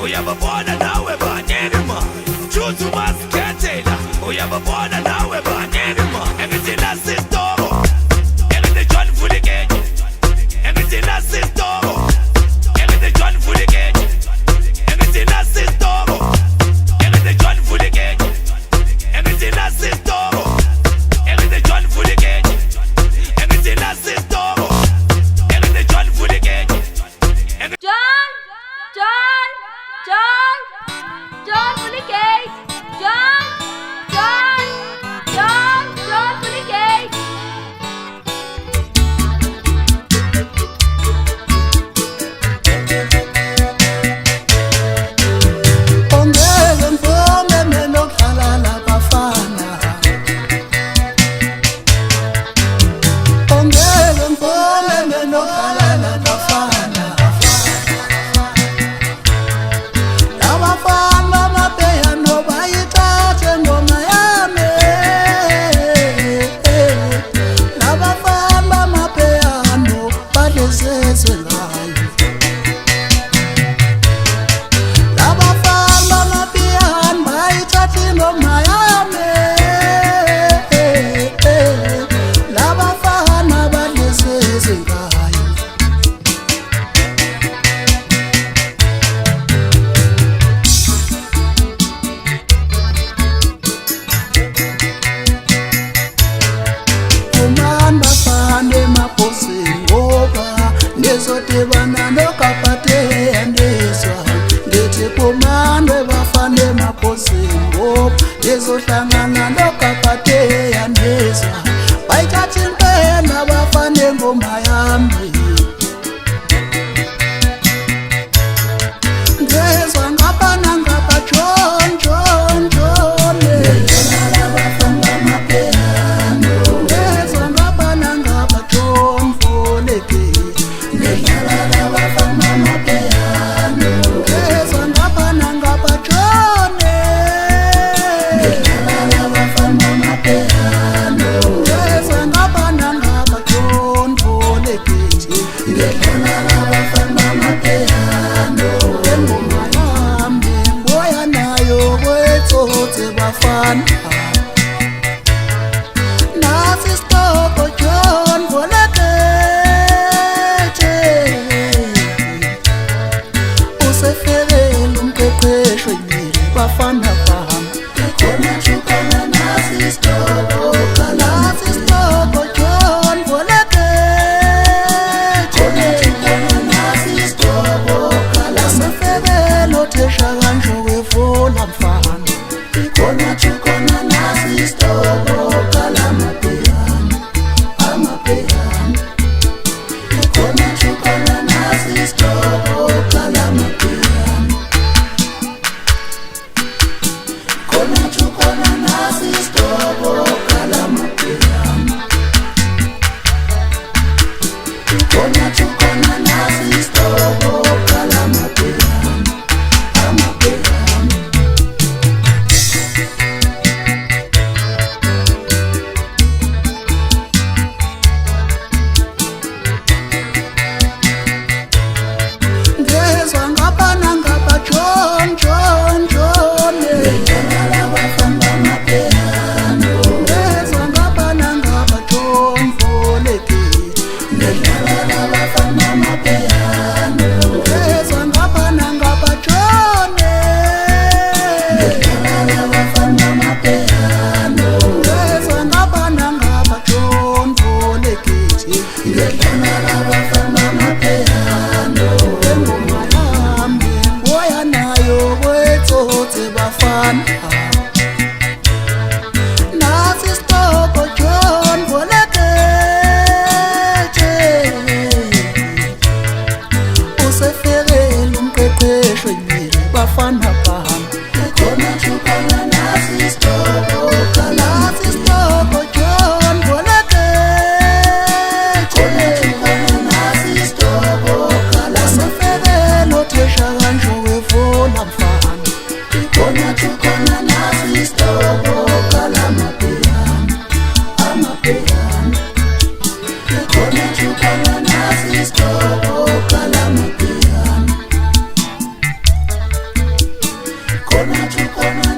uyababona nawe baningi ma Juju masikhetela uyababona nawe baningi ma Engithi nasistoko Engithi John Vulekeje Engithi nasistoko Engithi John Vulekeje Engithi nasistoko Engithi John Vulekeje Engithi nasistoko Engithi John Vulekeje Engithi nasistoko Engithi John Vulekeje John Vulekeje John Vulekeje Ongeke mvume mina ukudlala labafana Ongeke mvume mina ukudlala labafana Labafana amapiyano bayithathe ngoma yami Labafana amapiyano badlezezwe ngayo Labafana amapiyano bayithathe ngoma yami Labafana badlezezwe ngayo Umani bafana emabhosini ngoba ngizodibana nokapateya ndizwa ngithi umani bafana emabhosini ngoba ngizohlangana nokapateya ndizwa bayithatha impela bafana engoma yami ngezwa ngapha nangapha John labafana amapiyano ngezwa ngapha nangapha John Vulekeje ngedlala labafana amapiyano ngezwa ngapha nangapha John ngedlala labafana amapiyano ngezwa ngapha nangapha John Vulekeje ngedlala labafana amapiyano engoma yami ngoya nayo kwetsotse bafana Nasi stoko John Vulekeje Usefelele umqeqesho nyile bafana bami Khona chukana nasi stoko John Vulekeje Khona chukana nasi stoko Usefelele othesha kanjo wevula mfana Khona chukana nasi stoko amapiyano Khona chukana nasi stoko amapiyano Khona chukana nasi stoko amapiyano Khona chukana nasi stoko amapiyano Ngezwa ngapha nangapha John ngedlala labafana amapiyano ngezwa ngapha nangapha John Vulekeje ngedlala labafana amapiyano ngezwa ngapha nangapha John ngedlala labafana amapiyano ngezwa ngapha nangapha John Vulekeje ngedlala labafana amapiyano engoma yami ngoya nayo kwetsotse bafana Nasi stoko John Vulekeje Usefelele umqeqesho nyile bafana bami Khona chukana nasi stoko John Vulekeje Khona chukana nasi stoko Usefelele othesha kanjo wevula mfana Khona chukana nasi stoko amapiyano Khona chukana nasi stoko amapiyano Kona tu kona